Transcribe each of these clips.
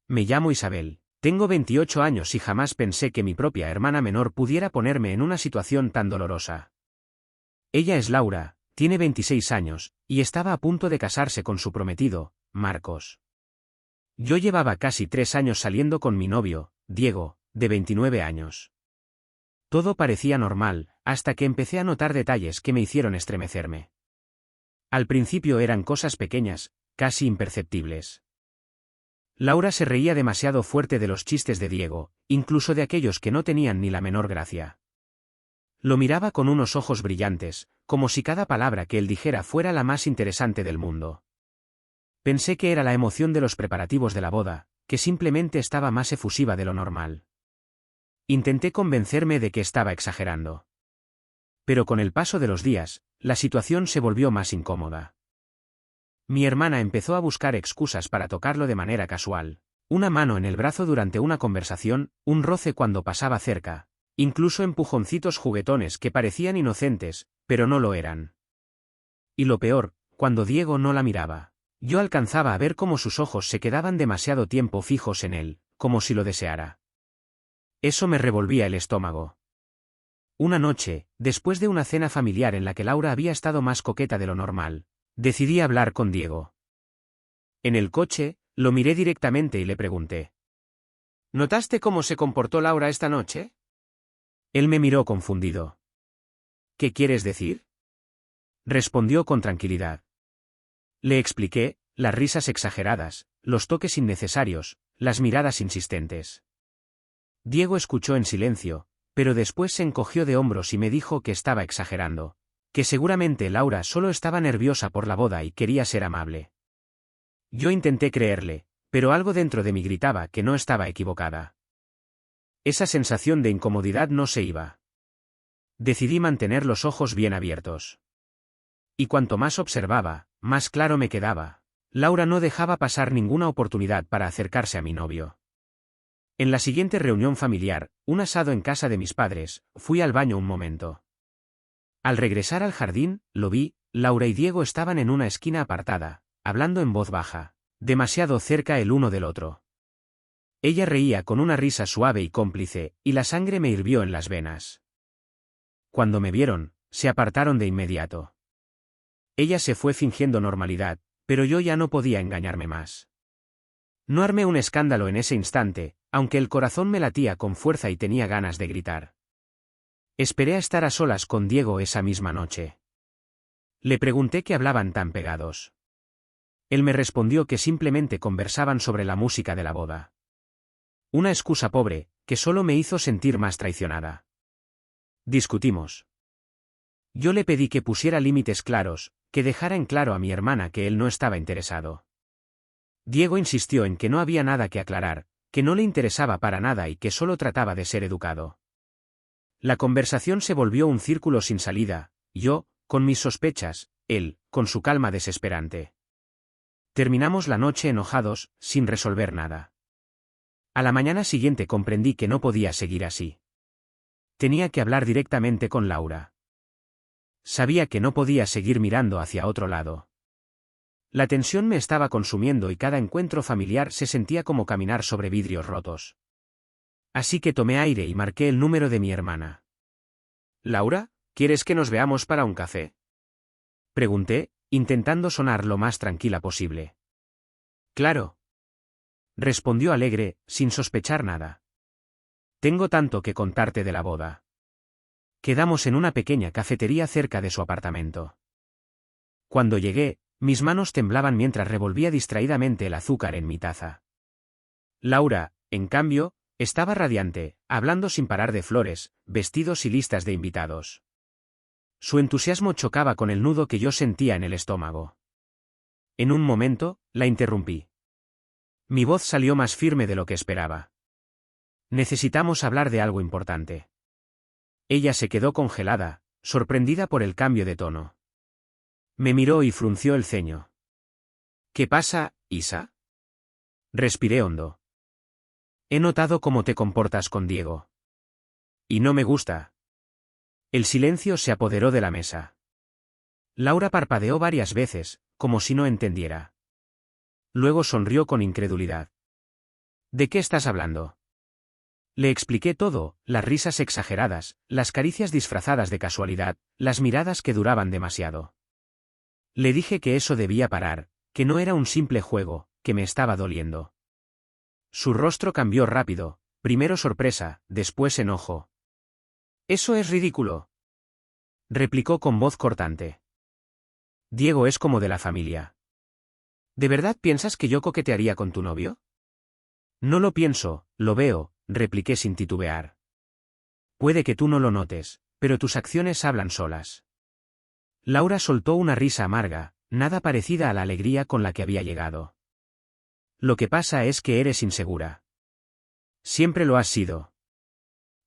Me llamo Isabel, tengo 28 años y jamás pensé que mi propia hermana menor pudiera ponerme en una situación tan dolorosa. Ella es Laura, tiene 26 años, y estaba a punto de casarse con su prometido, Marcos. Yo llevaba casi 3 años saliendo con mi novio, Diego, de 29 años. Todo parecía normal, hasta que empecé a notar detalles que me hicieron estremecerme. Al principio eran cosas pequeñas, casi imperceptibles. Laura se reía demasiado fuerte de los chistes de Diego, incluso de aquellos que no tenían ni la menor gracia. Lo miraba con unos ojos brillantes, como si cada palabra que él dijera fuera la más interesante del mundo. Pensé que era la emoción de los preparativos de la boda, que simplemente estaba más efusiva de lo normal. Intenté convencerme de que estaba exagerando. Pero con el paso de los días, la situación se volvió más incómoda. Mi hermana empezó a buscar excusas para tocarlo de manera casual. Una mano en el brazo durante una conversación, un roce cuando pasaba cerca, incluso empujoncitos juguetones que parecían inocentes, pero no lo eran. Y lo peor, cuando Diego no la miraba. Yo alcanzaba a ver cómo sus ojos se quedaban demasiado tiempo fijos en él, como si lo deseara. Eso me revolvía el estómago. Una noche, después de una cena familiar en la que Laura había estado más coqueta de lo normal, decidí hablar con Diego. En el coche, lo miré directamente y le pregunté: ¿Notaste cómo se comportó Laura esta noche? Él me miró confundido. ¿Qué quieres decir? Respondió con tranquilidad. Le expliqué, las risas exageradas, los toques innecesarios, las miradas insistentes. Diego escuchó en silencio, pero después se encogió de hombros y me dijo que estaba exagerando, que seguramente Laura solo estaba nerviosa por la boda y quería ser amable. Yo intenté creerle, pero algo dentro de mí gritaba que no estaba equivocada. Esa sensación de incomodidad no se iba. Decidí mantener los ojos bien abiertos. Y cuanto más observaba, más claro me quedaba. Laura no dejaba pasar ninguna oportunidad para acercarse a mi novio. En la siguiente reunión familiar, un asado en casa de mis padres, fui al baño un momento. Al regresar al jardín, lo vi, Laura y Diego estaban en una esquina apartada, hablando en voz baja, demasiado cerca el uno del otro. Ella reía con una risa suave y cómplice, y la sangre me hirvió en las venas. Cuando me vieron, se apartaron de inmediato. Ella se fue fingiendo normalidad, pero yo ya no podía engañarme más. No armé un escándalo en ese instante, aunque el corazón me latía con fuerza y tenía ganas de gritar. Esperé a estar a solas con Diego esa misma noche. Le pregunté qué hablaban tan pegados. Él me respondió que simplemente conversaban sobre la música de la boda. Una excusa pobre, que solo me hizo sentir más traicionada. Discutimos. Yo le pedí que pusiera límites claros, que dejara en claro a mi hermana que él no estaba interesado. Diego insistió en que no había nada que aclarar, que no le interesaba para nada y que solo trataba de ser educado. La conversación se volvió un círculo sin salida, yo, con mis sospechas, él, con su calma desesperante. Terminamos la noche enojados, sin resolver nada. A la mañana siguiente comprendí que no podía seguir así. Tenía que hablar directamente con Laura. Sabía que no podía seguir mirando hacia otro lado. La tensión me estaba consumiendo y cada encuentro familiar se sentía como caminar sobre vidrios rotos. Así que tomé aire y marqué el número de mi hermana. «Laura, ¿quieres que nos veamos para un café?», pregunté, intentando sonar lo más tranquila posible. «Claro», respondió alegre, sin sospechar nada. «Tengo tanto que contarte de la boda». Quedamos en una pequeña cafetería cerca de su apartamento. Cuando llegué, mis manos temblaban mientras revolvía distraídamente el azúcar en mi taza. Laura, en cambio, estaba radiante, hablando sin parar de flores, vestidos y listas de invitados. Su entusiasmo chocaba con el nudo que yo sentía en el estómago. En un momento, la interrumpí. Mi voz salió más firme de lo que esperaba. «Necesitamos hablar de algo importante». Ella se quedó congelada, sorprendida por el cambio de tono. Me miró y frunció el ceño. «¿Qué pasa, Isa?». Respiré hondo. «He notado cómo te comportas con Diego. Y no me gusta». El silencio se apoderó de la mesa. Laura parpadeó varias veces, como si no entendiera. Luego sonrió con incredulidad. ¿De qué estás hablando? Le expliqué todo, las risas exageradas, las caricias disfrazadas de casualidad, las miradas que duraban demasiado. Le dije que eso debía parar, que no era un simple juego, que me estaba doliendo. Su rostro cambió rápido, primero sorpresa, después enojo. «Eso es ridículo», replicó con voz cortante. «Diego es como de la familia. ¿De verdad piensas que yo coquetearía con tu novio?» «No lo pienso, lo veo», repliqué sin titubear. «Puede que tú no lo notes, pero tus acciones hablan solas». Laura soltó una risa amarga, nada parecida a la alegría con la que había llegado. «Lo que pasa es que eres insegura. Siempre lo has sido».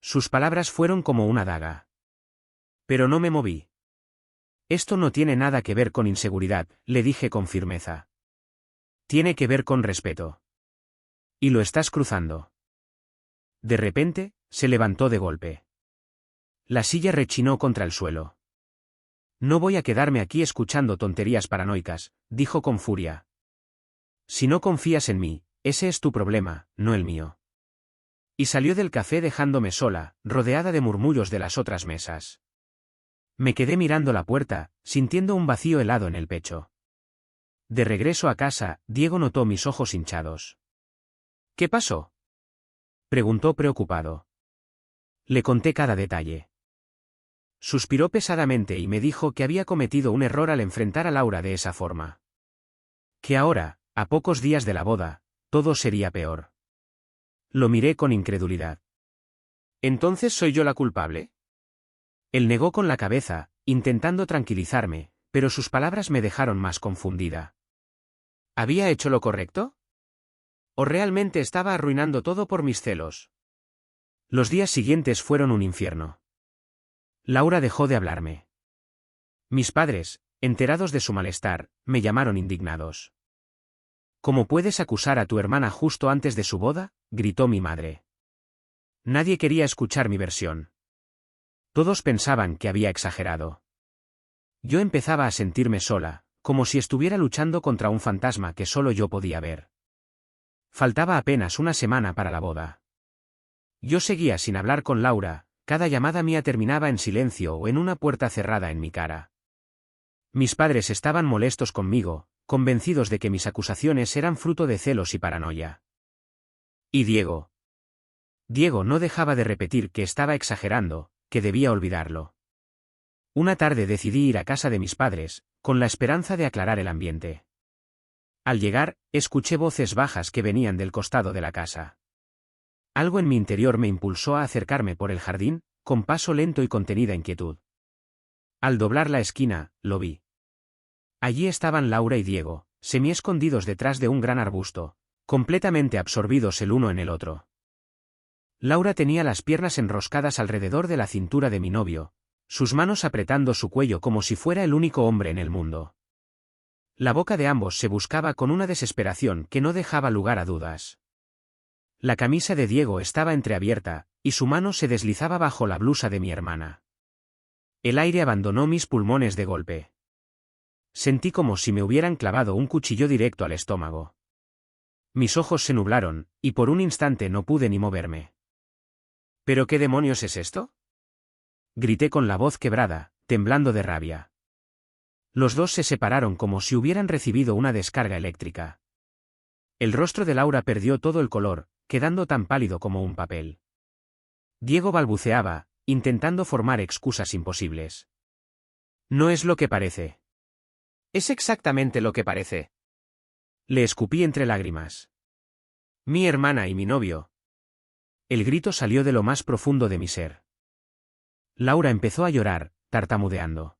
Sus palabras fueron como una daga. Pero no me moví. «Esto no tiene nada que ver con inseguridad», le dije con firmeza. «Tiene que ver con respeto. Y lo estás cruzando». De repente, se levantó de golpe. La silla rechinó contra el suelo. «No voy a quedarme aquí escuchando tonterías paranoicas», dijo con furia. «Si no confías en mí, ese es tu problema, no el mío». Y salió del café dejándome sola, rodeada de murmullos de las otras mesas. Me quedé mirando la puerta, sintiendo un vacío helado en el pecho. De regreso a casa, Diego notó mis ojos hinchados. «¿Qué pasó?», preguntó preocupado. Le conté cada detalle. Suspiró pesadamente y me dijo que había cometido un error al enfrentar a Laura de esa forma. Que ahora, a pocos días de la boda, todo sería peor. Lo miré con incredulidad. «¿Entonces soy yo la culpable?». Él negó con la cabeza, intentando tranquilizarme, pero sus palabras me dejaron más confundida. ¿Había hecho lo correcto? ¿O realmente estaba arruinando todo por mis celos? Los días siguientes fueron un infierno. Laura dejó de hablarme. Mis padres, enterados de su malestar, me llamaron indignados. «¿Cómo puedes acusar a tu hermana justo antes de su boda?», gritó mi madre. Nadie quería escuchar mi versión. Todos pensaban que había exagerado. Yo empezaba a sentirme sola, como si estuviera luchando contra un fantasma que solo yo podía ver. Faltaba apenas una semana para la boda. Yo seguía sin hablar con Laura, cada llamada mía terminaba en silencio o en una puerta cerrada en mi cara. Mis padres estaban molestos conmigo, convencidos de que mis acusaciones eran fruto de celos y paranoia. ¿Y Diego? Diego no dejaba de repetir que estaba exagerando, que debía olvidarlo. Una tarde decidí ir a casa de mis padres, con la esperanza de aclarar el ambiente. Al llegar, escuché voces bajas que venían del costado de la casa. Algo en mi interior me impulsó a acercarme por el jardín, con paso lento y contenida inquietud. Al doblar la esquina, lo vi. Allí estaban Laura y Diego, semi-escondidos detrás de un gran arbusto, completamente absorbidos el uno en el otro. Laura tenía las piernas enroscadas alrededor de la cintura de mi novio, sus manos apretando su cuello como si fuera el único hombre en el mundo. La boca de ambos se buscaba con una desesperación que no dejaba lugar a dudas. La camisa de Diego estaba entreabierta, y su mano se deslizaba bajo la blusa de mi hermana. El aire abandonó mis pulmones de golpe. Sentí como si me hubieran clavado un cuchillo directo al estómago. Mis ojos se nublaron, y por un instante no pude ni moverme. ¿Pero qué demonios es esto?, grité con la voz quebrada, temblando de rabia. Los dos se separaron como si hubieran recibido una descarga eléctrica. El rostro de Laura perdió todo el color, quedando tan pálido como un papel. Diego balbuceaba, intentando formar excusas imposibles. «No es lo que parece». «Es exactamente lo que parece». Le escupí entre lágrimas. «Mi hermana y mi novio». El grito salió de lo más profundo de mi ser. Laura empezó a llorar, tartamudeando.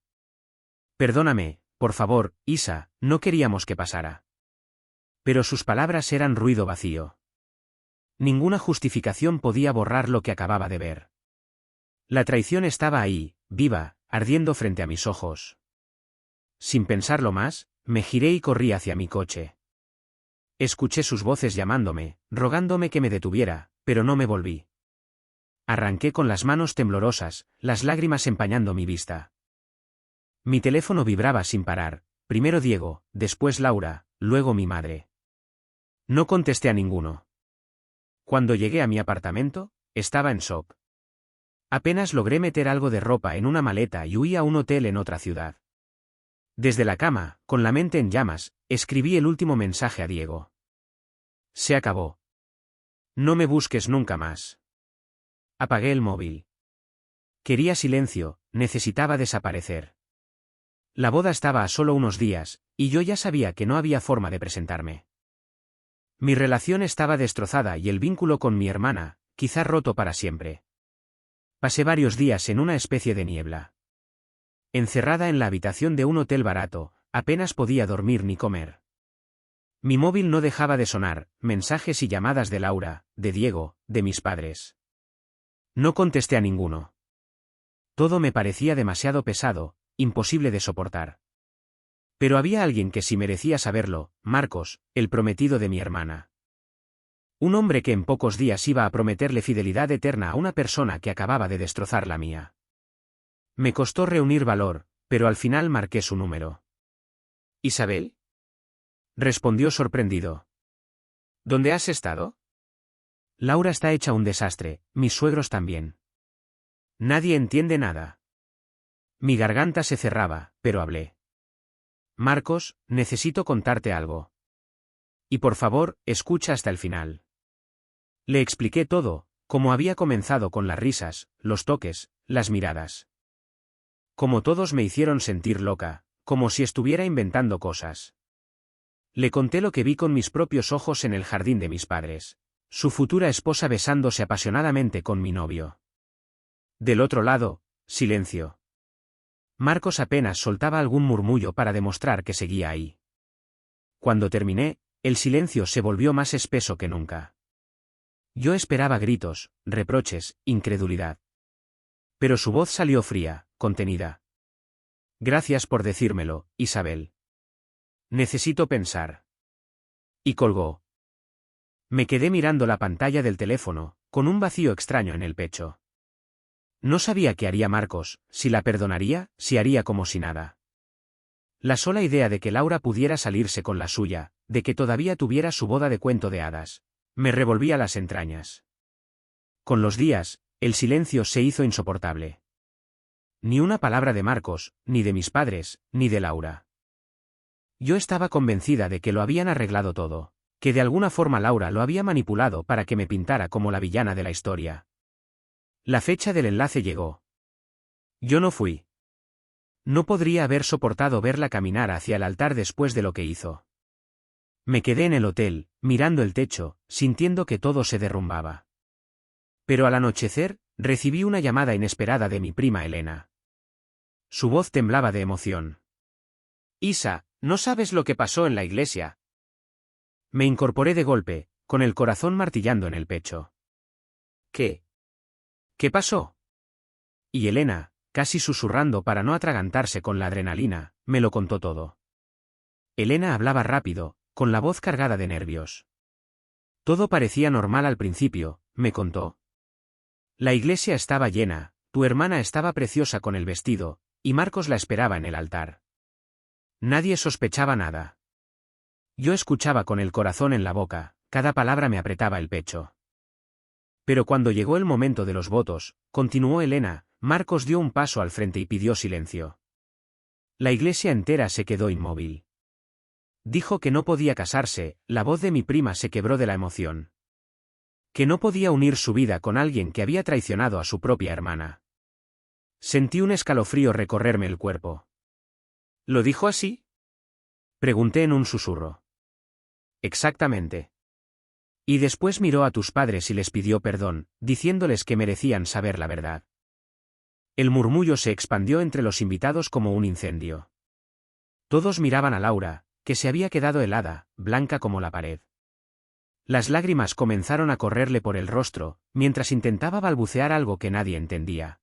«Perdóname, por favor, Isa, no queríamos que pasara». Pero sus palabras eran ruido vacío. Ninguna justificación podía borrar lo que acababa de ver. La traición estaba ahí, viva, ardiendo frente a mis ojos. Sin pensarlo más, me giré y corrí hacia mi coche. Escuché sus voces llamándome, rogándome que me detuviera, pero no me volví. Arranqué con las manos temblorosas, las lágrimas empañando mi vista. Mi teléfono vibraba sin parar, primero Diego, después Laura, luego mi madre. No contesté a ninguno. Cuando llegué a mi apartamento, estaba en shock. Apenas logré meter algo de ropa en una maleta y huí a un hotel en otra ciudad. Desde la cama, con la mente en llamas, escribí el último mensaje a Diego. Se acabó. No me busques nunca más. Apagué el móvil. Quería silencio, necesitaba desaparecer. La boda estaba a solo unos días, y yo ya sabía que no había forma de presentarme. Mi relación estaba destrozada y el vínculo con mi hermana, quizá roto para siempre. Pasé varios días en una especie de niebla. Encerrada en la habitación de un hotel barato, apenas podía dormir ni comer. Mi móvil no dejaba de sonar, mensajes y llamadas de Laura, de Diego, de mis padres. No contesté a ninguno. Todo me parecía demasiado pesado, imposible de soportar. Pero había alguien que sí merecía saberlo, Marcos, el prometido de mi hermana. Un hombre que en pocos días iba a prometerle fidelidad eterna a una persona que acababa de destrozar la mía. Me costó reunir valor, pero al final marqué su número. ¿Isabel? Respondió sorprendido. ¿Dónde has estado? Laura está hecha un desastre, mis suegros también. Nadie entiende nada. Mi garganta se cerraba, pero hablé. Marcos, necesito contarte algo. Y por favor, escucha hasta el final. Le expliqué todo, como había comenzado con las risas, los toques, las miradas. Como todos me hicieron sentir loca, como si estuviera inventando cosas. Le conté lo que vi con mis propios ojos en el jardín de mis padres, su futura esposa besándose apasionadamente con mi novio. Del otro lado, silencio. Marcos apenas soltaba algún murmullo para demostrar que seguía ahí. Cuando terminé, el silencio se volvió más espeso que nunca. Yo esperaba gritos, reproches, incredulidad. Pero su voz salió fría, contenida. Gracias por decírmelo, Isabel. Necesito pensar. Y colgó. Me quedé mirando la pantalla del teléfono, con un vacío extraño en el pecho. No sabía qué haría Marcos, si la perdonaría, si haría como si nada. La sola idea de que Laura pudiera salirse con la suya, de que todavía tuviera su boda de cuento de hadas, me revolvía las entrañas. Con los días, el silencio se hizo insoportable. Ni una palabra de Marcos, ni de mis padres, ni de Laura. Yo estaba convencida de que lo habían arreglado todo, que de alguna forma Laura lo había manipulado para que me pintara como la villana de la historia. La fecha del enlace llegó. Yo no fui. No podría haber soportado verla caminar hacia el altar después de lo que hizo. Me quedé en el hotel, mirando el techo, sintiendo que todo se derrumbaba. Pero al anochecer, recibí una llamada inesperada de mi prima Elena. Su voz temblaba de emoción. Isa, ¿no sabes lo que pasó en la iglesia? Me incorporé de golpe, con el corazón martillando en el pecho. ¿Qué? ¿Qué pasó? Y Elena, casi susurrando para no atragantarse con la adrenalina, me lo contó todo. Elena hablaba rápido, con la voz cargada de nervios. Todo parecía normal al principio, me contó. La iglesia estaba llena, tu hermana estaba preciosa con el vestido, y Marcos la esperaba en el altar. Nadie sospechaba nada. Yo escuchaba con el corazón en la boca, cada palabra me apretaba el pecho. Pero cuando llegó el momento de los votos, continuó Elena, Marcos dio un paso al frente y pidió silencio. La iglesia entera se quedó inmóvil. Dijo que no podía casarse, la voz de mi prima se quebró de la emoción. Que no podía unir su vida con alguien que había traicionado a su propia hermana. Sentí un escalofrío recorrerme el cuerpo. ¿Lo dijo así? Pregunté en un susurro. Exactamente. Y después miró a tus padres y les pidió perdón, diciéndoles que merecían saber la verdad. El murmullo se expandió entre los invitados como un incendio. Todos miraban a Laura, que se había quedado helada, blanca como la pared. Las lágrimas comenzaron a correrle por el rostro, mientras intentaba balbucear algo que nadie entendía.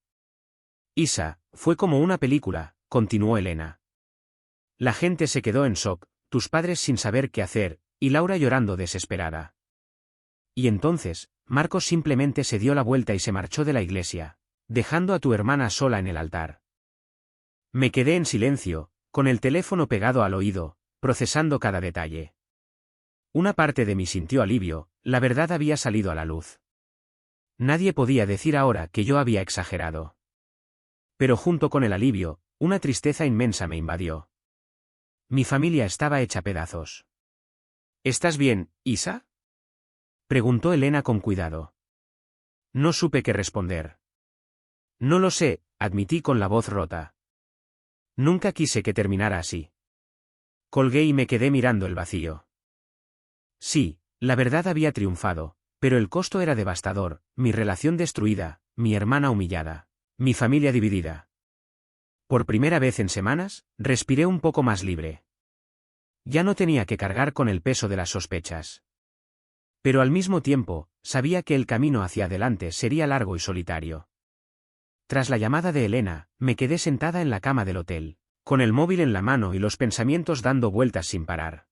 Isa, fue como una película, continuó Elena. La gente se quedó en shock, tus padres sin saber qué hacer, y Laura llorando desesperada. Y entonces, Marcos simplemente se dio la vuelta y se marchó de la iglesia, dejando a tu hermana sola en el altar. Me quedé en silencio, con el teléfono pegado al oído, procesando cada detalle. Una parte de mí sintió alivio, La verdad había salido a la luz. Nadie podía decir ahora que yo había exagerado. Pero junto con el alivio, una tristeza inmensa me invadió. Mi familia estaba hecha pedazos. ¿Estás bien, Isa? Preguntó Elena con cuidado. No supe qué responder. No lo sé, admití con la voz rota. Nunca quise que terminara así. Colgué y me quedé mirando el vacío. Sí, la verdad había triunfado, pero el costo era devastador, mi relación destruida, mi hermana humillada, mi familia dividida. Por primera vez en semanas, respiré un poco más libre. Ya no tenía que cargar con el peso de las sospechas. Pero al mismo tiempo, sabía que el camino hacia adelante sería largo y solitario. Tras la llamada de Elena, me quedé sentada en la cama del hotel, con el móvil en la mano y los pensamientos dando vueltas sin parar.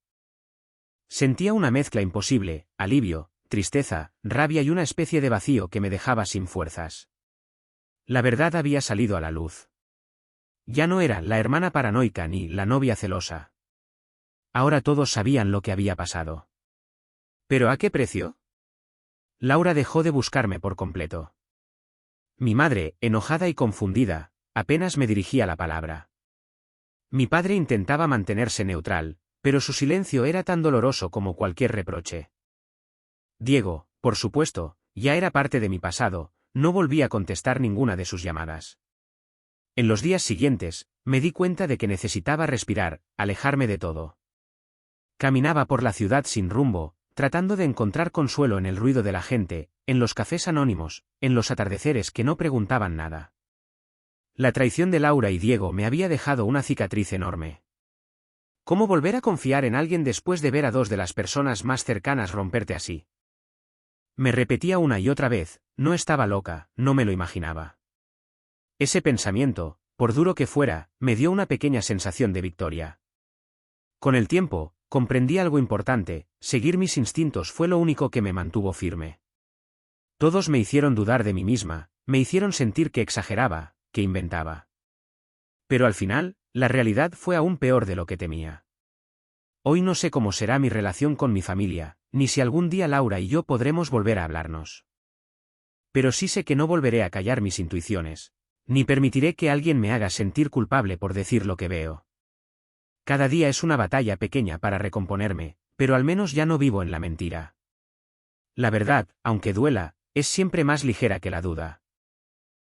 Sentía una mezcla imposible, alivio, tristeza, rabia y una especie de vacío que me dejaba sin fuerzas. La verdad había salido a la luz. Ya no era la hermana paranoica ni la novia celosa. Ahora todos sabían lo que había pasado. ¿Pero a qué precio? Laura dejó de buscarme por completo. Mi madre, enojada y confundida, apenas me dirigía la palabra. Mi padre intentaba mantenerse neutral, pero su silencio era tan doloroso como cualquier reproche. Diego, por supuesto, ya era parte de mi pasado, no volví a contestar ninguna de sus llamadas. En los días siguientes, me di cuenta de que necesitaba respirar, alejarme de todo. Caminaba por la ciudad sin rumbo, tratando de encontrar consuelo en el ruido de la gente, en los cafés anónimos, en los atardeceres que no preguntaban nada. La traición de Laura y Diego me había dejado una cicatriz enorme. ¿Cómo volver a confiar en alguien después de ver a dos de las personas más cercanas romperte así? Me repetía una y otra vez, no estaba loca, no me lo imaginaba. Ese pensamiento, por duro que fuera, me dio una pequeña sensación de victoria. Con el tiempo, comprendí algo importante, seguir mis instintos fue lo único que me mantuvo firme. Todos me hicieron dudar de mí misma, me hicieron sentir que exageraba, que inventaba. Pero al final, la realidad fue aún peor de lo que temía. Hoy no sé cómo será mi relación con mi familia, ni si algún día Laura y yo podremos volver a hablarnos. Pero sí sé que no volveré a callar mis intuiciones, ni permitiré que alguien me haga sentir culpable por decir lo que veo. Cada día es una batalla pequeña para recomponerme, pero al menos ya no vivo en la mentira. La verdad, aunque duela, es siempre más ligera que la duda.